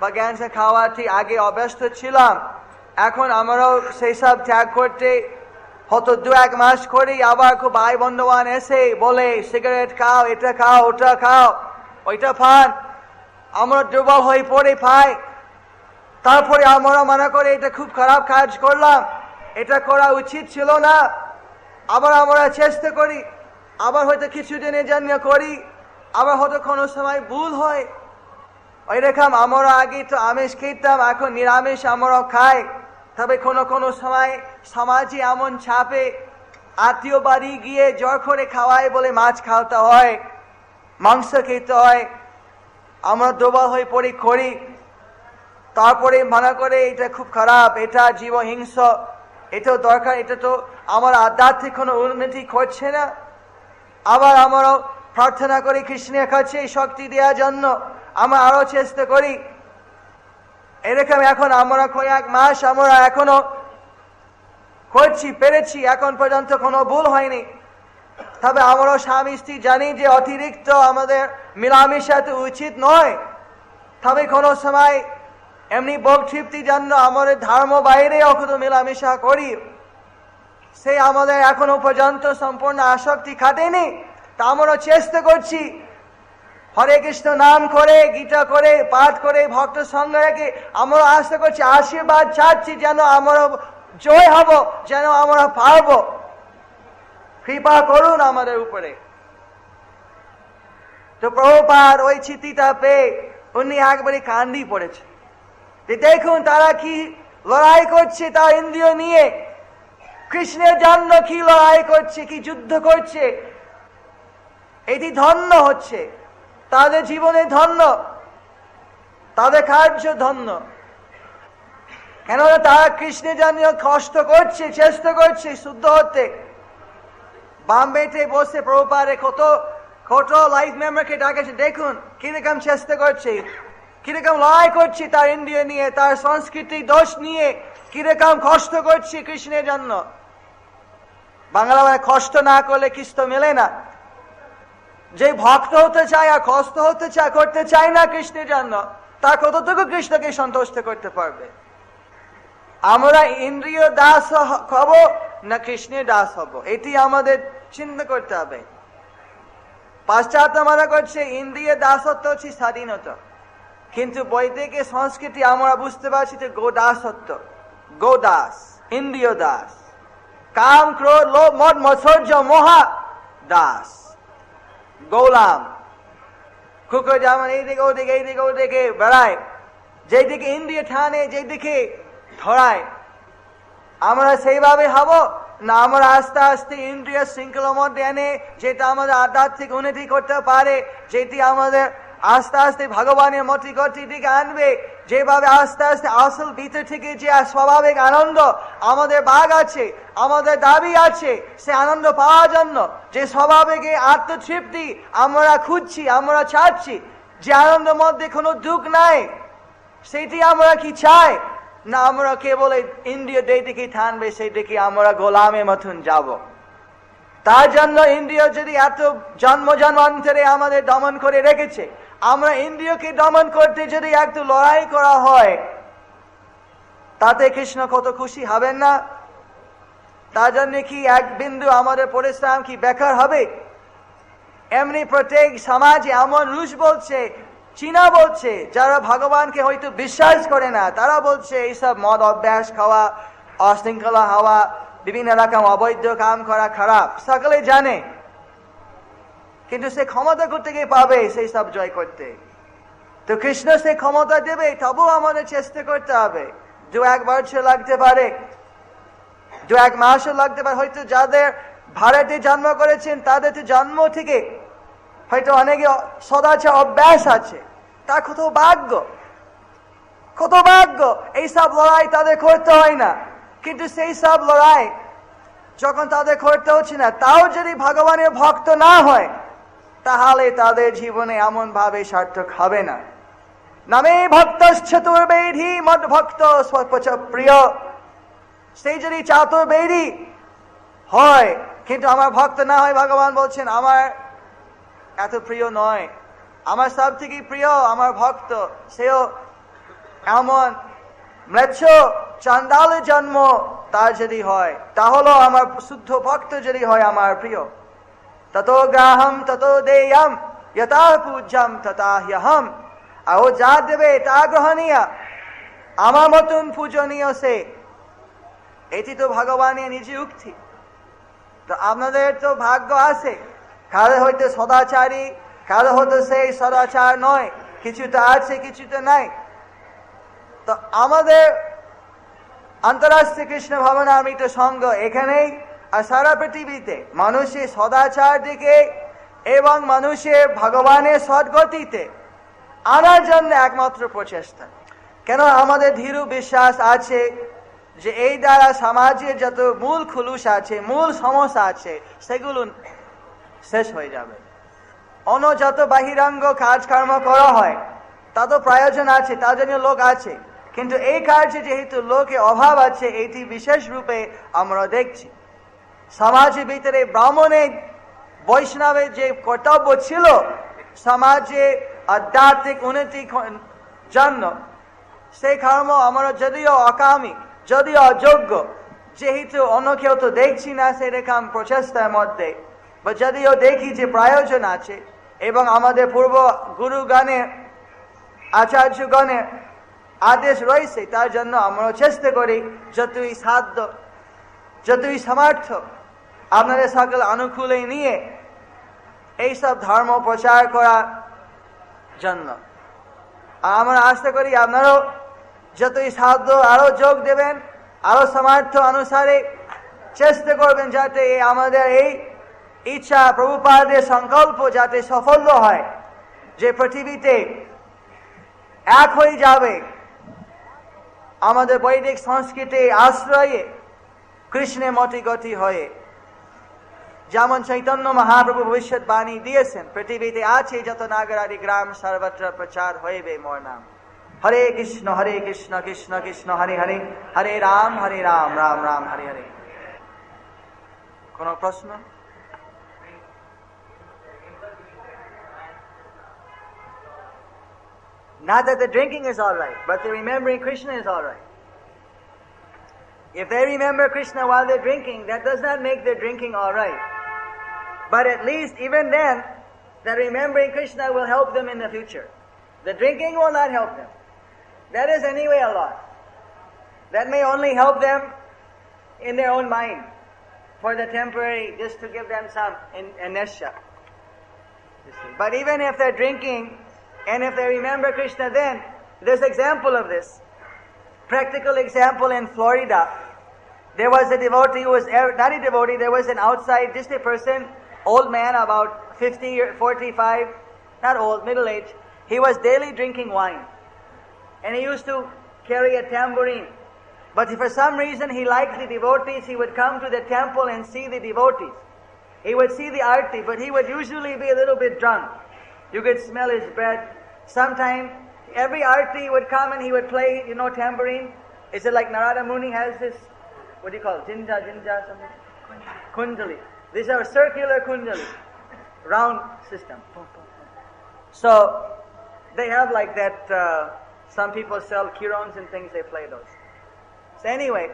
বা গ্যাঞ্জা খাওয়া ঠিক আগে অভ্যস্ত ছিলাম, এখন আমরাও সেই সব ত্যাগ করতে হয়তো 2-1 মাস করি, আবার খুব ভাই বন্ধুবান এসে বলে সিগারেট খাও, এটা খাও, ওটা খাও, ওইটা খান, আমরা দুর্বল হয়ে পড়ে পাই। তারপরে আমরা মনে করে এটা খুব খারাপ কাজ করলাম, এটা করা উচিত ছিল না, আবার আমরা চেষ্টা করি, আবার হয়তো কিছুদিনের জন্য করি, আবার হয়তো কোনো সময় ভুল হয়। ওই রকম আমরা আগে তো আমিষ খেতাম, এখন নিরামিষ আমরা খাই। তবে কোনো কোনো সময় সমাজে এমন চাপে আত্মীয় বাড়ি গিয়ে জোর করে খাওয়ায় বলে মাছ খাওয়াতে হয়, মাংস খেতে হয়, আমরা দুর্বল হয়ে পড়ি করি। তারপরে মনে করে এটা খুব খারাপ, এটা জীবহিংস, এটাও দরকার, এটা তো আমার আধ্যাত্মিক কোনো উন্নতি করছে না। আবার আমরাও প্রার্থনা করি কৃষ্ণের কাছে শক্তি দেওয়ার জন্য, আমরা আরো চেষ্টা করি। এরকম এখন আমরা কয়েক মাস আমরা এখনো করছি, পেরেছি, এখন পর্যন্ত কোনো ভুল হয়নি। তবে আমরা স্বামী স্ত্রী জানি যে অতিরিক্ত আমাদের মিলামিশা তো উচিত নয়। তবে কোনো সময় এমনি ভোগ তৃপ্তির জন্য আমাদের ধর্ম বাইরে অকত মিলামিশা করি, সে আমাদের এখনো পর্যন্ত সম্পূর্ণ আসক্তি কাটেনি। তা আমরা চেষ্টা করছি, হরে কৃষ্ণ নাম করে, গীতা করে, পাঠ করে, ভক্ত সঙ্গ রেখে আমরা আশা করছি, আশীর্বাদ চাচ্ছি যেন আমরা জয় হব, যেন আমরা পারব। কৃপা করুন আমাদের উপরে। তো প্রভুপাদ ওই চিঠিটা পেয়ে উনি একবারে কান্দি পড়েছে। দেখুন তারা কি লড়াই করছে, তার ইন্দ্রিয় নিয়ে কৃষ্ণের জন্য কি লড়াই করছে, কি যুদ্ধ করছে। এটি ধন্য হচ্ছে, তাদের জীবনে ধন্য, তাদের কার্য ধন্য। কেননা তারা কৃষ্ণের জন্য কষ্ট করছে, চেষ্টা করছে শুদ্ধ হতে। বাম্বেতে বসে প্রভুপাদে কত কত লাইফ মেম্বারকে ডাকেছে, দেখুন কিরকম চেষ্টা করছে, কিরকম লড়াই করছে তার ইন্দ্রিয় নিয়ে, তার সংস্কৃতি দোষ নিয়ে কিরকম কষ্ট করছে কৃষ্ণের জন্য। বাংলা মানে কষ্ট না করলে কৃষ্ণ মেলে না। যে ভক্ত হতে চায় আর কষ্ট হতে চায়, করতে চায় না কৃষ্ণের জন্য, তার কতটুকু কৃষ্ণকে সন্তুষ্ট করতে পারবে? আমরা ইন্দ্রিয় দাস হব না কৃষ্ণের দাস হব, এটি আমাদের চিন্তা করতে হবে। পাশ্চাত্য মনে করছে ইন্দ্রিয় দাসত্ব হচ্ছে স্বাধীনতা, কিন্তু বৈদিক সংস্কৃতি আমরা বুঝতে পারছি যে গোদাসত্ব, গোদাস, ইন্দ্রিয় দাস, কাম ক্রোধ লোভ মদ মৎসর্য মহা দাস, গোলাম। কুকুর যেমন এইদিকে ওদিকে এইদিকে ওদিকে বেড়ায়, যেদিকে ইন্দ্রিয় টানে, যেদিকে ধরায়, আমরা সেইভাবে হব না আমরা আস্তে আস্তে ইন্দ্রিয় শৃঙ্খলার মধ্যে এনে, যেটা আমাদের আধ্যাত্মিক উন্নতি করতে পারে, যেটি আমাদের আস্তে আস্তে ভগবানের মতিগতির দিকে আনবে, যেভাবে আস্তে আস্তে আসল ভিতর থেকে যে স্বাভাবিক আনন্দ আমাদের বাগ আছে, আমাদের দাবি আছে, সে আনন্দ পাওয়ার জন্য যে স্বাভাবিক আত্মতৃপ্তি আমরা খুঁজছি, আমরা চাচ্ছি, যে আনন্দের মধ্যে কোনো দুঃখ নাই, সেটি আমরা কি চাই না আমরা কেবল ইন্দ্রিয় দিকে টানবে, সেই দিকে আমরা গোলামের মতন যাব। তার জন্য ইন্দ্রিয় যদি এত জন্ম জন্মান্তরে আমাদের দমন করে রেখেছে, আমরা ইন্দ্রিয়কে দমন করতে যদি একটু লড়াই করা হয়, তাতে কৃষ্ণ কত খুশি হবেন না? তার জন্য কি এক বিন্দু আমাদের পরিশ্রম কি বেকার হবে? এমনি প্রত্যেক সমাজে এমন রুশ বলছে, চীনা বলছে, যারা ভগবানকে হয়তো বিশ্বাস করে না, তারা বলছে এইসব মদ অভ্যাস খাওয়া, অশৃঙ্খলা হওয়া, বিভিন্ন রকম অবৈধ কাম করা খারাপ, সকলে জানে। কিন্তু সে ক্ষমতা করতে গিয়ে পাবে সেই সব জয় করতে, তো কৃষ্ণ সে ক্ষমতা দেবে, তবুও আমাদের চেষ্টা করতে হবে। 2-1 বছর লাগতে পারে, 2-1 মাসও লাগতে পারে। হয়তো যাদের ভারতে জন্ম করেছেন তাদের তো জন্ম থেকে হয়তো অনেকে সদাচার অভ্যাস আছে, তার কত ভাগ্য, কত ভাগ্য। এইসব লড়াই তাদের করতে হয় না। কিন্তু সেই সব লড়াই যখন তাদের করতে হচ্ছে না, তাও যদি ভগবানের ভক্ত না হয়, তাহলে তাদের জীবনে এমন ভাবে সার্থক হবে না। নামে ভক্ত চতুর্বেদী মদ ভক্ত স্বল্পচ প্রিয়, সেই যদি চাতুর্বেদী হয় কিন্তু আমার ভক্ত না হয়, ভগবান বলছেন আমার এত প্রিয় নয়, আমার সব থেকে প্রিয় আমার ভক্ত, সেও এমন ম্লেচ্ছ চান্দালে জন্ম তার যদি হয়, তাহলে আমার শুদ্ধ ভক্ত যদি হয় আমার প্রিয়। ততো গ্রাহম ততো দেয়ম যথা পূজ্যম তথা হ্যহম। আর ও যা দেবে তা গ্রহণীয়, আমার মতন পূজনীয় সে। এটি তো ভগবানের নিজে উক্তি। তো আপনাদের তো ভাগ্য আছে, কারো হয়তো সদাচারী, কারো হয়তো সেই সদাচার নয়, কিছুটা আছে কিছুটা নাই। তো আমাদের আন্তরাষ্ট্রীয় কৃষ্ণ ভাবনামৃত সংঘ এখানেই আর সারা পৃথিবীতে মানুষের সদাচার দিকে এবং মানুষের ভগবানের সদ্গতিতে আনার জন্য একমাত্র প্রচেষ্টা। কেন আমাদের দৃঢ় বিশ্বাস আছে যে এই দ্বারা সমাজের যত মূল খুলুস আছে, মূল সমস্যা আছে, সেগুলো শেষ হয়ে যাবে। অন্য যত বাহিরাঙ্গ কাজকর্ম করা হয় তা তো প্রয়োজন আছে, তার জন্য লোক আছে, কিন্তু এই কার্যে যেহেতু লোকের অভাব আছে, এটি বিশেষ রূপে আমরা দেখছি। সমাজের ভিতরে ব্রাহ্মণের বৈষ্ণবের যে কর্তব্য ছিল সমাজে আধ্যাত্মিক উন্নতির জন্য, সেই কর্ম আমরা যদিও অকামী, যদিও অযোগ্য, যেহেতু অন্য কেউ তো দেখছি না সেরকম প্রচেষ্টার মধ্যে, বা যদিও দেখি যে প্রয়োজন আছে এবং আমাদের পূর্ব গুরুগণের আচার্যগণের আদেশ রয়েছে, তার জন্য আমরা চেষ্টা করি যতই সাধ্য যতই সামর্থ্য আপনাদের সকল অনুকূলে নিয়ে এইসব ধর্ম প্রচার করার জন্য। আর আমরা আশা করি আপনারাও যতই সাধ্য আরো যোগ দেবেন, আরো সামর্থ্য অনুসারে চেষ্টা করবেন যাতে আমাদের এই ইচ্ছা প্রভুপাদের সংকল্প যাতে সফল হয়, যে পৃথিবীতে এক হয়ে যাবে আমাদের বৈদিক সংস্কৃতির আশ্রয়ে কৃষ্ণের মতি গতি হয়ে। যেমন চৈতন্য মহাপ্রভু ভবিষ্যৎবাণী দিয়েছেন, পৃথিবীতে আছে যত নাগরাদি গ্রাম সর্বত্র প্রচার হইবে মোর নাম। হরে কৃষ্ণ কৃষ্ণ কৃষ্ণ হরে হরে, হরে রাম রাম রাম হরে হরে। কোন প্রশ্ন? Not that the drinking is all right, but the remembering Krishna is all right. If they remember Krishna while they're drinking, that does not make their drinking all right. But at least even then, the remembering Krishna will help them in the future. The drinking will not help them. That is anyway a lot. That may only help them in their own mind for the temporary, just to give them some inertia. But even if they're drinking, and if they remember Krishna, then there's example of this. Practical example in Florida. There was a devotee who was, not a devotee, there was an outside, just a person, old man about 50 or 45, not old, middle age. He was daily drinking wine. And he used to carry a tambourine. But if for some reason he liked the devotees, he would come to the temple and see the devotees. He would see the arti, but he would usually be a little bit drunk. You could smell his breath. Sometimes every arti would come and he would play, tambourine. Is it like Narada Muni has this, what do you call it? Jinja, something? Kundali. These are circular kundali, round system. So they have like that, some people sell kirons and things, they play those. So anyway,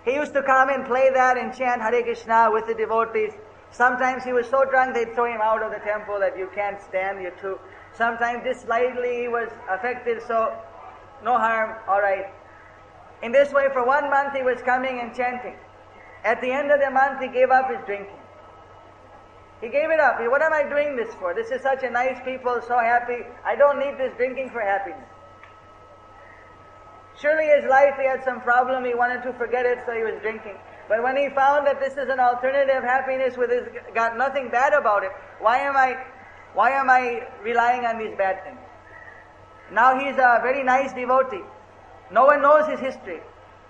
he used to come and play that and chant Hare Krishna with the devotees. Sometimes he was so drunk they'd throw him out of the temple that you can't stand, you're too. Sometimes just slightly he was affected, so no harm, all right. In this way, for 1 month he was coming and chanting. At the end of the month, he gave up his drinking. He gave it up. What am I doing this for? This is such a nice people, so happy. I don't need this drinking for happiness. Surely his life, he had some problem, he wanted to forget it, so he was drinking. But when he found that this is an alternative happiness with his, got nothing bad about it, why am I relying on these bad things? Now he's a very nice devotee. No one knows his history.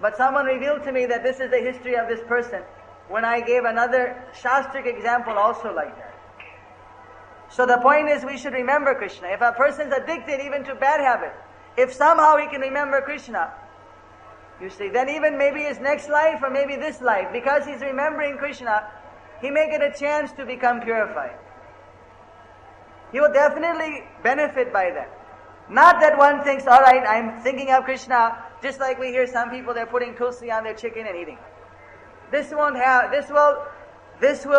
But someone revealed to me that this is the history of this person when I gave another Shastric example also like that. So the point is we should remember Krishna. If a person is addicted even to bad habit, if somehow he can remember Krishna, you see, then even maybe his next life or maybe this life, because he's remembering Krishna, he may get a chance to become purified. He will definitely benefit by that. Not that one thinks, all right, I'm thinking of Krishna, just like we hear some people, they're putting tulsi on their chicken and eating. This will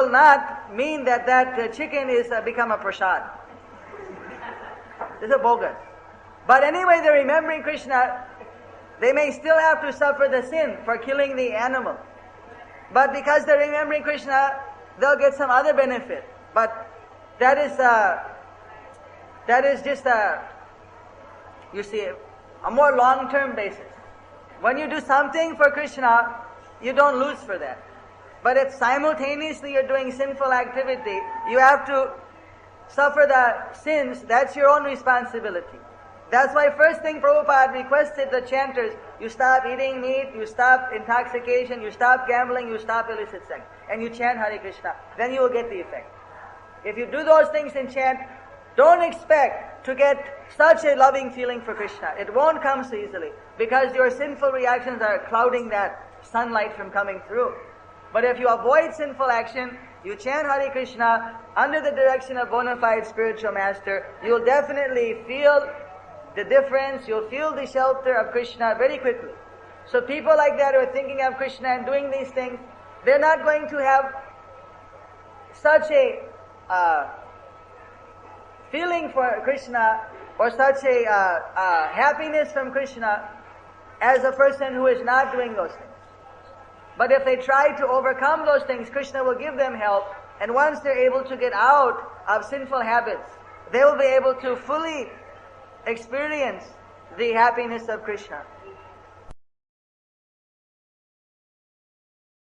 not mean that chicken is become a prasad. This is a bogus. But anyway, they're remembering Krishna. They may still have to suffer the sin for killing the animal. But because they're remembering Krishna, they'll get some other benefit. But that is just you see, a more long-term basis. When you do something for Krishna, you don't lose for that. But if simultaneously you're doing sinful activity, you have to suffer the sins. That's your own responsibility. That's why first thing Prabhupada requested the chanters, you stop eating meat, you stop intoxication, you stop gambling, you stop illicit sex, and you chant Hare Krishna. Then you will get the effect. If you do those things and chant, don't expect to get such a loving feeling for Krishna. It won't come so easily, because your sinful reactions are clouding that sunlight from coming through. But if you avoid sinful action, you chant Hare Krishna under the direction of bona fide spiritual master, you'll definitely feel the difference, you'll feel the shelter of Krishna very quickly. So people like that who are thinking of Krishna and doing these things, they're not going to have such a feeling for Krishna or such a happiness from Krishna as a person who is not doing those things. But if they try to overcome those things, Krishna will give them help, and once they're able to get out of sinful habits, they will be able to fully experience the happiness of Krishna.